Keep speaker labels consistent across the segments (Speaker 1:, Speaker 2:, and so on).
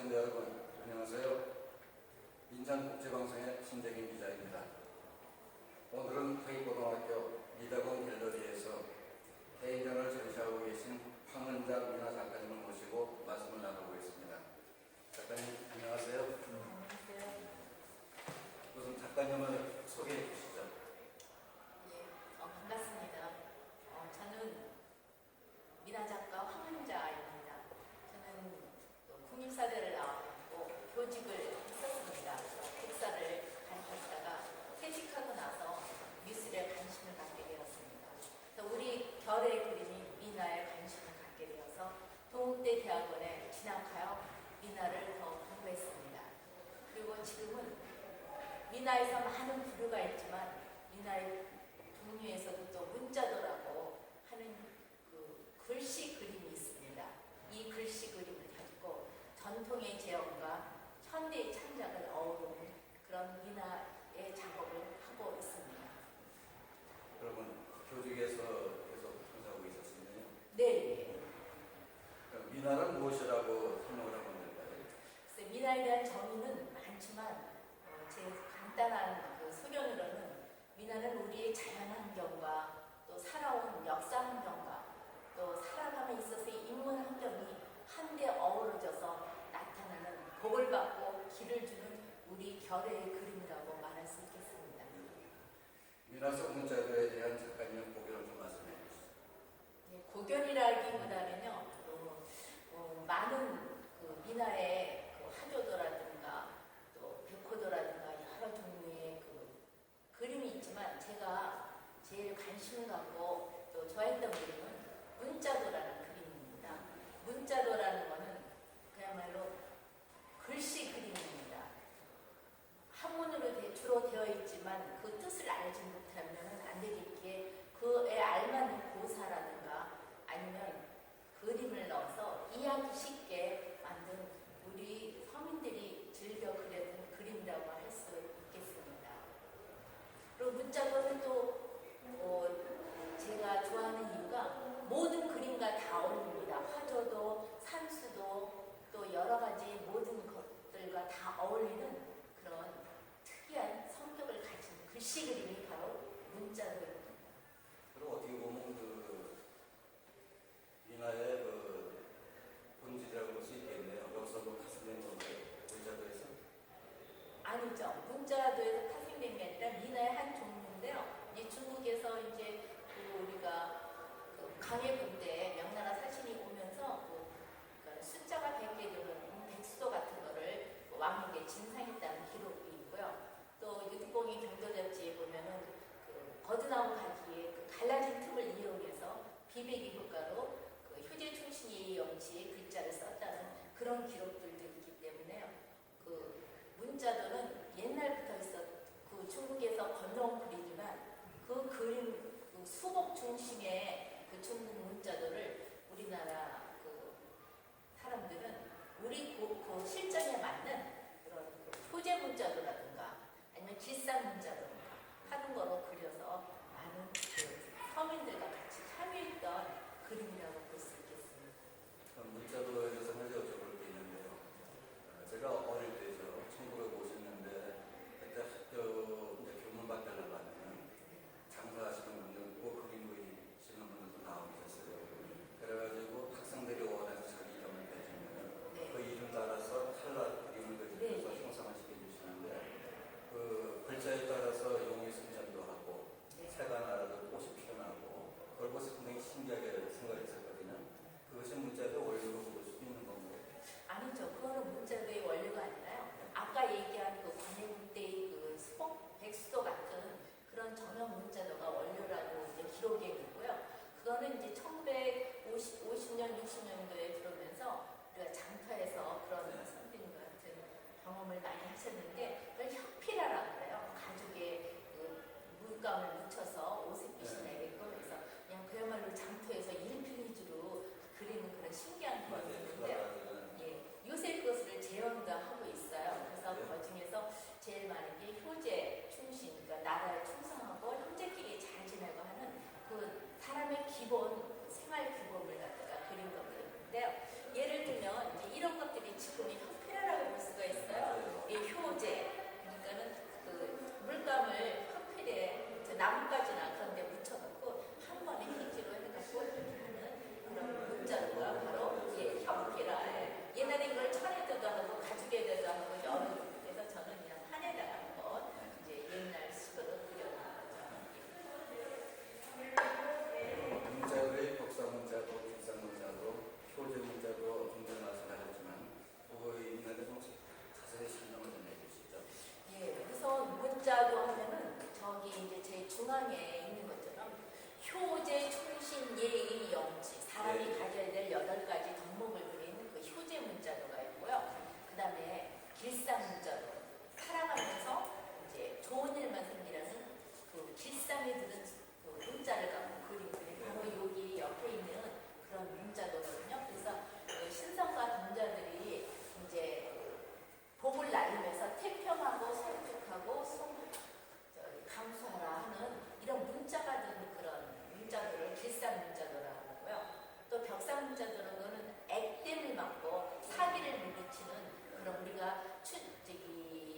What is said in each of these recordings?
Speaker 1: 시청자 여러분, 안녕하세요. 인천국제방송의 신재균 기자입니다. 오늘은 화기고등학교 미다공 갤러리에서 개인전을 전시하고 계신 황은자 미나 작가님을 모시고 말씀을 나누고 있습니다. 작가님, 안녕하세요.
Speaker 2: 안녕하세요.
Speaker 1: 우선 작가님을 소개해 주시죠.
Speaker 2: 예, 반갑습니다. 저는 미나 작가 황은자입니다. 저는 국립사대를 나왔고 교직을 했었습니다. 국사를 가르쳤다가 퇴직하고 나서 미술에 관심을 갖게 되었습니다. 그래서 우리 결의 그림인 미나에 관심을 갖게 되어서 동국대 대학원에 진학하여 미나를 더 공부했습니다. 그리고 지금은 미나에서 많은 부류가 있지만 미나의 종류에서도 또 문자도라고 하는 그 글씨 그림이 있습니다. 이 글씨 그림을 가지고 전통의 제형과 현대의 창작을 어우르는 그런 미나의 작업을 하고 있습니다.
Speaker 1: 여러분, 교직에서 계속 공부하고 있었습니다.
Speaker 2: 네.
Speaker 1: 미나는 무엇이라고 설명을 하면 될까요?
Speaker 2: 그래서 미나에 대한 정의는 많지만 제 간단한 그 소견으로는 미나는 우리의 자연 환경과 또 살아온 역사 환경과 또 살아감에 있어서의 인문 환경이 한데 어우러져서 나타나는 복을 받고 길을 주는 우리 결의 그림이라고 말할 수 있겠습니다.
Speaker 1: 미나 속 문자들에 대한 작가님의 보기를 좀 말씀해 주시죠.
Speaker 2: 네, 고견이라기보다는요, 많은 그 미나의 그 화조도라든가 또 백호도라든가 여러 종류의 그 그림이 있지만 제가 제일 관심을 갖고 또 좋아했던 그림은 문자도라는 그림입니다. 문자도라는 것은 그야말로 글씨 그림입니다. 한문으로 주로 되어 있지만 그 뜻을 알지 못하면 안 되겠기에 그에 알맞는 고사라든가 아니면 그림을 넣어서 이해하기 쉽게 만든 우리 서민들이 즐겨 그렸던 그림이라고 할 수 있겠습니다. 그리고 문자도는 또 제가 좋아하는 이유가 모든 그림과 다 어울립니다. 화조도 산수도 또 여러 가지 모든 것들과 다 어울리는 그런 특이한 성격을 가진 글씨 그림이 바로 문자도입니다.
Speaker 1: 그리고 어떻게 보면 그 미나의 그 본질이라고 볼 수 있겠네요. 여기서 뭐 파생된 건가요? 문자도에서?
Speaker 2: 아니죠. 문자도에서 파생된 게 아니라 미나의 한 종류인데요. 이 중국에서 이제 그 우리가 그 강해군 때 명나라 사신이 오면서 그러니까 숫자가 100개 되는 백수도 같은 거를 왕에게 진상했다는 기록이 있고요. 또 육봉이 경도잡지에 보면은 그 버드나무 가지에 그 갈라진 틈을 이용해서 비배기 효과로 그 휴지 충신이 영치의 글자를 썼다는 그런 기록들도 있기 때문에요. 그 문자도는 옛날부터 그 중국에서 건너온 글이지만 그 그림 그 수복 중심의 그 중국 문자도를 우리나라 그 사람들은 우리 그 실정에 맞는 그런 그 표제 문자도라든가 아니면 길상 문자도라든가 하는 거로 그려서 많은 그 서민들과 같이 참여했던 그림이라고 볼 수 있겠습니다.
Speaker 1: 문자도에 대해서 하나 여쭤볼 게 있는데요. 제가 어릴 때죠. 1950년대 그때 학교 이제 교문 밖에 나가면 장사하시는 분들, 뭐 그림 그리시는 분들도 나오고 있었어요. 그래가지고 학생들이 원해서 자기 이름을 대주면
Speaker 2: 네.
Speaker 1: 그 이름 따라서 칼라 그림을 그려서
Speaker 2: 네.
Speaker 1: 형상을 시켜주시는데 그 글자에 따라서
Speaker 2: 중앙에 있는 것처럼 효제, 충신, 예의, 영치 사람이
Speaker 1: 네.
Speaker 2: 가져야 될 8가지 덕목을 그린 그 효제 문자도가 있고요. 그 다음에 길상 문자도 살아가면서 이제 좋은 일만 생기라는 그 길상에 드는 그 문자를 갖고 그린 그림 바로 여기 옆에 있는 그런 문자도거든요. 그래서 그 신성과 동자들이 이제 복을 날리면서 태평하고 성숙하고 감수하라 하는 이런 문자가 든 그런 문자들을 길상 문자도라고 하고요. 또 벽상 문자도는 거는 액땜을 막고 사기를 물리치는 그런 우리가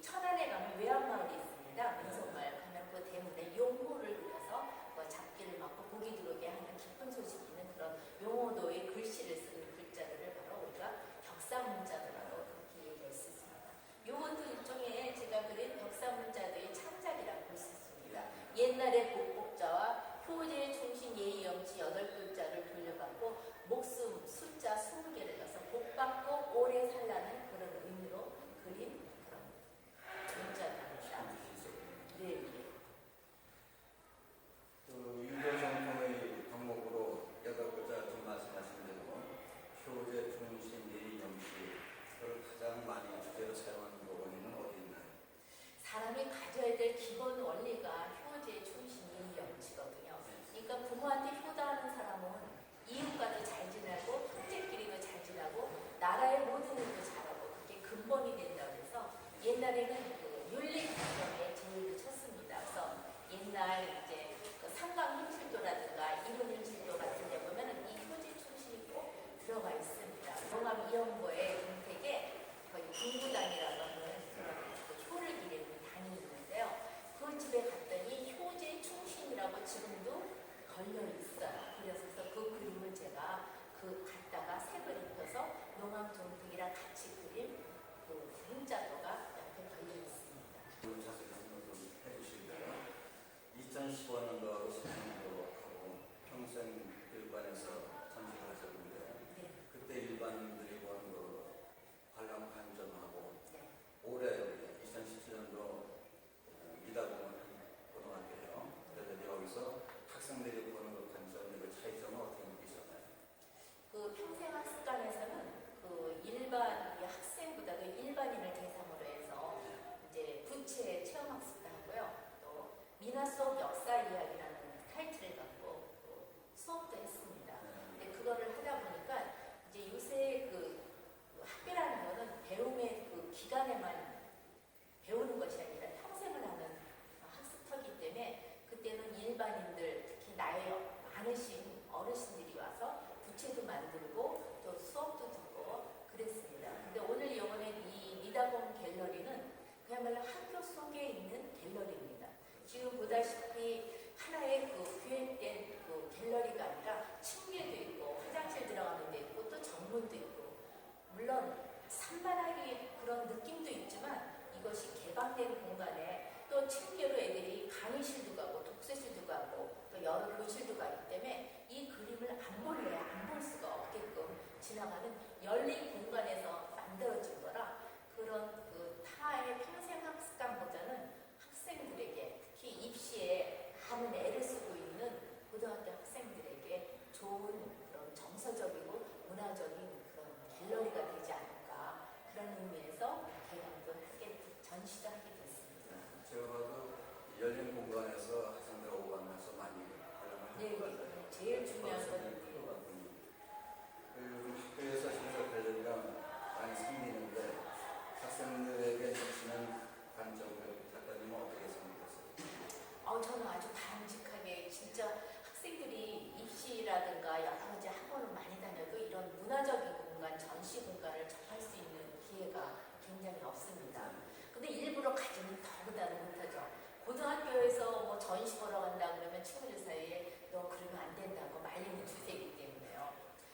Speaker 2: 천안에 가면 외암마을이 있습니다. 민속마을 가면 그 대문에 용호를 그려서 뭐 잡기를 막고 고기 들어오게 하는 깊은 소식이 있는 그런 용호도의 글씨를 쓰는 글자들을 바로 우리가 벽상 문자도라고 그렇게 얘기할 수 있습니다. 요것도 일종의 제가 그린 벽상 문자도의 창작이라고 볼 수 있습니다. 옛날에 복복자와 효제, 충신, 예의, 영치 8글자를 돌려받고 목숨, 숫자 20개를 넣어서 복받고 오래 살라는 그런 의미로 그린 그런 문자입니다. 네.
Speaker 1: 그 유교 정통의 덕목으로 8글자 좀 말씀하신 대로 효제, 충신, 예의, 영치 그걸 가장 많이 주제로 사용하는 부분은 어디 있나요?
Speaker 2: 사람이 가져야 될 기본 원리가 효제, 충신, 예의, 영치거든요. 그러니까 부모한테 효도하는 사람은 이웃과도 잘 지내고 형제끼리도 잘 지내고 나라의 모든 일도 잘하고 그게 근본이 된다고 해서 옛날에는 그 윤리관념에 제의를 쳤습니다. 그래서 옛날 이제 그 상강행실도라든가 이론행실도 같은 데 보면은 이 효제, 충신이 꼭 들어가 있습니다. 영암 이영고의 동택에 거의 군구단이라고 하는 그런 그 효를 기리는 단이 있는데요. 그 집에 갔더니 효제, 충신이라고 지금도 걸려 있어요. 그래서 그 그림을 제가 그 갖다가 색을 입혀서 농암 동택이랑 같이 그린 그 문자도가 옆에 걸려 있습니다.
Speaker 1: 자세히 설명 좀 해주시고요. 2015년도하고 16년도하고 평생 일반에서 전시를 하셨는데
Speaker 2: 네.
Speaker 1: 그때 일반인들이 본 그 관람 관점하고
Speaker 2: 네.
Speaker 1: 올해 2017년도 미다공원 고등학교예요. 그래서 여기서 학생들이 보는 그 관점의 차이점은 어떻게 느끼셨나요?
Speaker 2: 그 평생학습관에서는 그 일반 학생보다 그 일반인을 대상으로 해서 이제 부채 체험학습도 하고요. 또 민화 수업 역사 이야기라는 타이틀을 갖고 수업도 했습니다. 근데 그거를 하다 보니까 이제 요새 그 학교라는 거는 배움의 그 기간에만 배우는 것이 아니라 평생을 하는 학습터기 때문에 그때는 일반인들 특히 나이 많으신 어르신들이 와서 부채도 만들고 또 수업도 듣고 그랬습니다. 근데 오늘 이번에 이 미다공 갤러리는 그야말로 학교 속에 있는 갤러리입니다. 지금 보다시피 하나의 그 기획된 그 갤러리가 아니라 층계도 있고 화장실 들어가는 데 있고 또 정문도 있고 물론 산만하게 그런 느낌도 있지만 이것이 개방된 공간에 또 층계로 애들이 강의실도 가고 독서실도 가고 또 여러 교실도 가기 때문에 이 그림을 안 볼래 안 볼 수가 없게끔 지나가는 열린 공간에서 만들어진 거라 그런 그 타의 평생학습관보다는 학생들에게 특히 입시에 많은 애를 쓰고 있는 고등학교 학생들에게 좋은 그런 정서적이고 문화적인 그런 갤러리가 되지 않을까 그런 의미에서 개관도 하게 전시도 하게 됐습니다.
Speaker 1: 제가 봐도 열린 공간에서 학생들 오고 가면서 많이 관람을
Speaker 2: 네,
Speaker 1: 하는 것 같아요.
Speaker 2: 제일 중요한 건
Speaker 1: 요즘 학교에서 신설 갤러리가 많이 생기는데 학생들에게 미치는 관점을 작가님은 어떻게 생각하세요?
Speaker 2: 저는 아주 바람직하게 진짜 학생들이 입시라든가 여러 가지 학원을 많이 다녀도 이런 문화적인 공간, 전시 공간을 접할 수 있는 기회가 굉장히 없습니다. 근데 일부러 가지면 더보다는 못하죠. 고등학교에서 뭐 전시 보러 간다 그러면 친구들 사이에 너 그러면 안 된다고 말리는 추세이기 때문에요.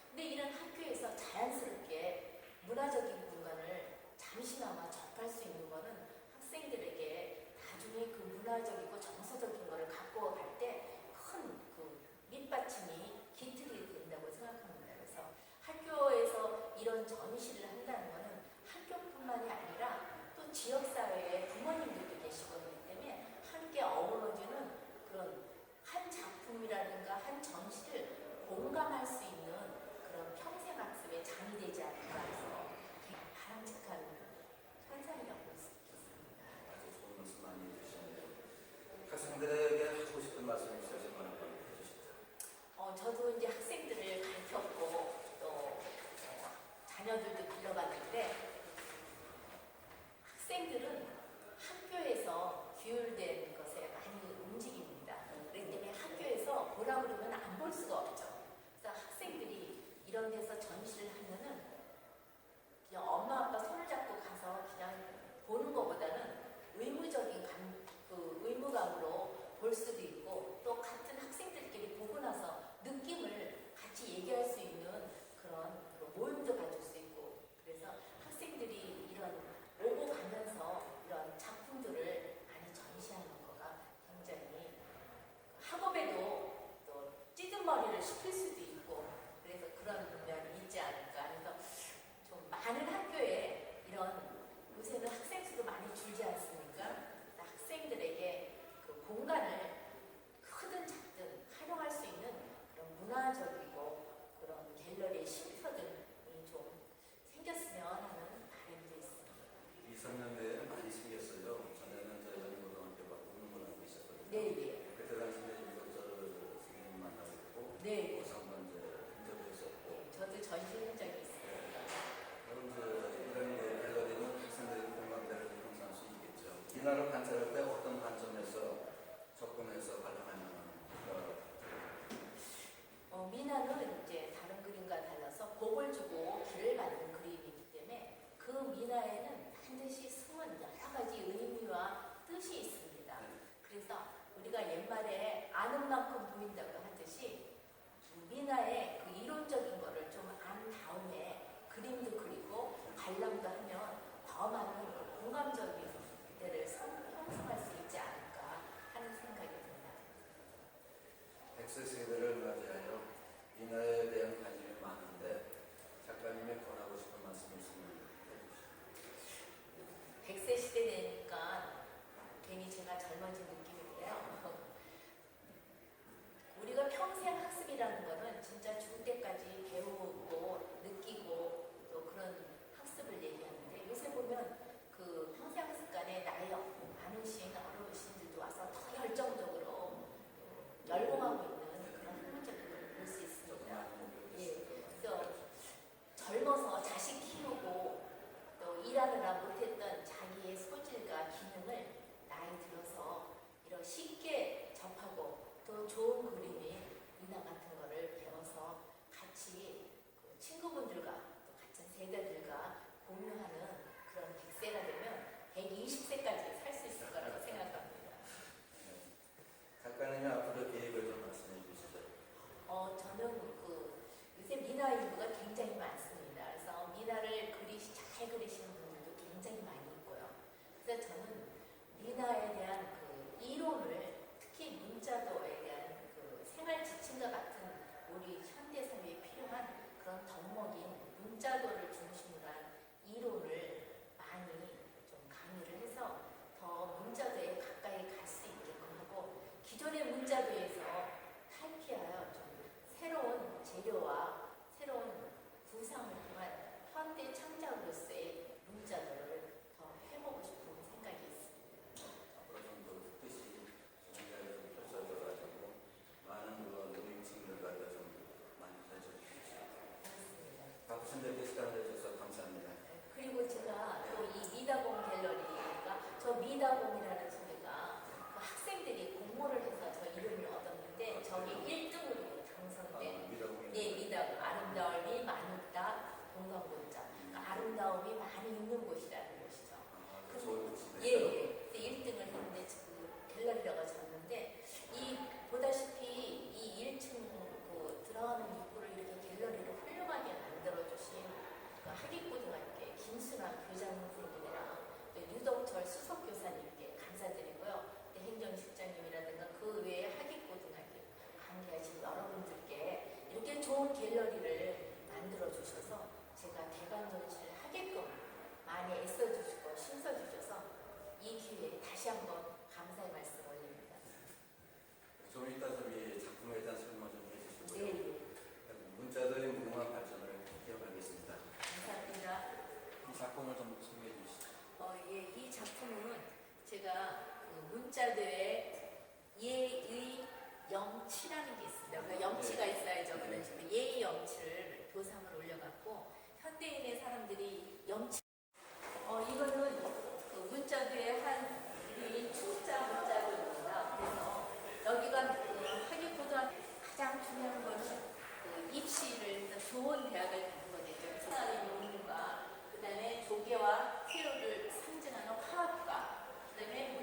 Speaker 2: 근데 이런 학교에서 자연스럽게 문화적인 공간을 잠시나마 접할 수 있는 거는 학생들에게 나중에 그 문화적이고 정서적인 거를 갖고 갈 때 큰 그 밑받침이 기틀이 된다고 생각합니다. 그래서 학교에서 이런 전시를 한다는 거는 학교뿐만이 아니라 또 지역사회에 부모님들도 계시고 그렇기 때문에 함께 어우러지는 그런 학생들은 학교에서 규율된 것에 많이 움직입니다. 그렇기 때문에 학교에서 보라 그러면 안 볼 수가 없죠. 그래서 학생들이 이런 데서 전시를 하면은 그냥 엄마 아빠 손을 잡고 가서 그냥 보는 것보다는 의무감으로 볼 수도 있고 또 같은 학생들끼리 보고 나서 느낌을 같이 얘기할 수 있는 그런 모임도 가질 수 있고 그래서 학생들이 이런 오고 가면서 이런 작품들을 많이 전시하는 거가 굉장히 학업에도 또 찌든머리를 식힐 수도 있고 그래서 그런 면이 있지 않을까. 그래서 좀 많은 학교에 이런 요새는 학생 수도 많이 줄지 않습니까? 학생들에게 그 공간을 크든 작든 활용할 수 있는 그런 문화적이고 그런 갤러리의 쉼터들이 좀 생겼으면 하는 바람도 있습니다.
Speaker 1: 2, 3년대에 많이 생겼어요. 전에는 저희 연고등학교 막 공문하고 있었거든요.
Speaker 2: 네,
Speaker 1: 그때 당시에 이것저것 선생님 만나고 있고
Speaker 2: 네.
Speaker 1: 고상관 인터뷰 있었고
Speaker 2: 저도 전시한 적이 있습니다.
Speaker 1: 그럼 이런 갤러리는 학생들의 공감대를 형성할 수 있겠죠. 이날을 관찰할 때 어떤 관점에서 접근해서 관람하냐는
Speaker 2: 미나는 이제 다른 그림과 달라서 곡을 주고 길을 가는 그림이기 때문에 그 미나에는 반드시 숨은 여러 가지 의미와 뜻이 있습니다. 그래서 우리가 옛말에 아는 만큼 보인다고 하듯이 미나의 그 이론적인 거를 좀 안 다음에 그림도 그리고 관람도 하면 더 많은 공감적인 데를 형성할 수 있지 않을까 하는 생각이 듭니다.
Speaker 1: 100세 세대를 맞이하여 민화에 대한 관심이 많은데 작가님이 권하고 싶은 말씀 있으면 해주시죠.
Speaker 2: 100세 시대 되니까 괜히 제가 젊어진 느낌인데요. 우리가 평생 학습이라는 거는 진짜 죽을 때까지 배우고 느끼고 또 그런 학습을 얘기하는데 요새 보면 그 평생 학습관에 나이 많으신 어르신들도 와서 더 열정적으로 열공하고 있는 그런 학문적인 볼 수 있습니다. 예, 그래서 젊어서 자식 키우고 또 일하느라 못했던 자기의 소질과 기능을 나이 들어서 이런 쉽게 접하고 또 좋은 그림이 미나 같은 거를 배워서 같이 그 친구분들과 또 같은 세대들과 공유하는 그런 100세가 되면 120세까지 살 수 있을 거라고 생각합니다.
Speaker 1: 작가님이 앞으로 계획을 좀 말씀해 주시죠.
Speaker 2: 저는 요새 미나 인구가 굉장히 많습니다. 그래서 미나를 잘 그리시는 분들도 굉장히 많이 있고요. 그래서 저는 미나에 대한 그 이론을 특히 문자도에 대한 그 생활 지침과 같은 우리 현대 사회에 필요한 그런 덕목인 문자도를 중심으로 한 이론을 많이 좀 강의를 해서 더 문자도에 가까이 갈 수 있게끔 하고 기존의 문자도에서 탈피하여 좀 새로운 재료와 새로운 구상을 통한 현대 창작으로서의 문자도를 더 해보고 싶은 생각이 있습니다.
Speaker 1: 앞으로 좀 더 뜻이 정리하게 좀 펼쳐져가지고 많은 노인층들과 좀 많이 펼쳐주십시오.
Speaker 2: 고맙습니다.
Speaker 1: 바쁘신 데 시간 내주셔서 감사합니다.
Speaker 2: 그리고 제가 또 이 미다공 갤러리가 저 미다공이라는 소리가 그 학생들이 공모를 해서 저 이름을 얻었는데 저기 1등으로 당선된 네, 미다공 아름다움이 많다 공감본자 아름다움이 많이 있는 곳이라는 곳이죠.
Speaker 1: 좋은 곳이네요.
Speaker 2: 예, 1등을 했는데 그 갤러리라고 졌는데 이 보다시피 이 1층 그 들어가는 입구를 이렇게 갤러리로 훌륭하게 만들어주신 그 하객고등학교의 김순환 교장 선생님이랑 또 유덕철 수석교사님께 감사드리고요. 또 행정실장님이라든가 그 외에 하객고등학교 관계하신 여러분들께 이렇게 좋은 갤러리를 만들어주셔서 제가 대관전시를 하게끔 많이 애써주시고 심써주셔서 이 기회에 다시 한번 감사의 말씀 올립니다.
Speaker 1: 좀 이따 좀 이 작품에 대한 설명 좀 해주시고요.
Speaker 2: 네,
Speaker 1: 문자들의 무궁한 발전을 기억하겠습니다.
Speaker 2: 감사합니다.
Speaker 1: 이 작품을 좀 소개해 주시죠.
Speaker 2: 예, 이 작품은 제가 그 문자대회 예의 영치라는 게 있습니다. 그 영치가 있어야죠. 그런 식으로 예의 영치를 도상을 올려갖고 현대인의 사람들이 영치 이거는 그 좋은 대학을 가는 거겠죠. 그래서 논문과 그다음에 조개와 새우를 상징하는 화학과, 그다음에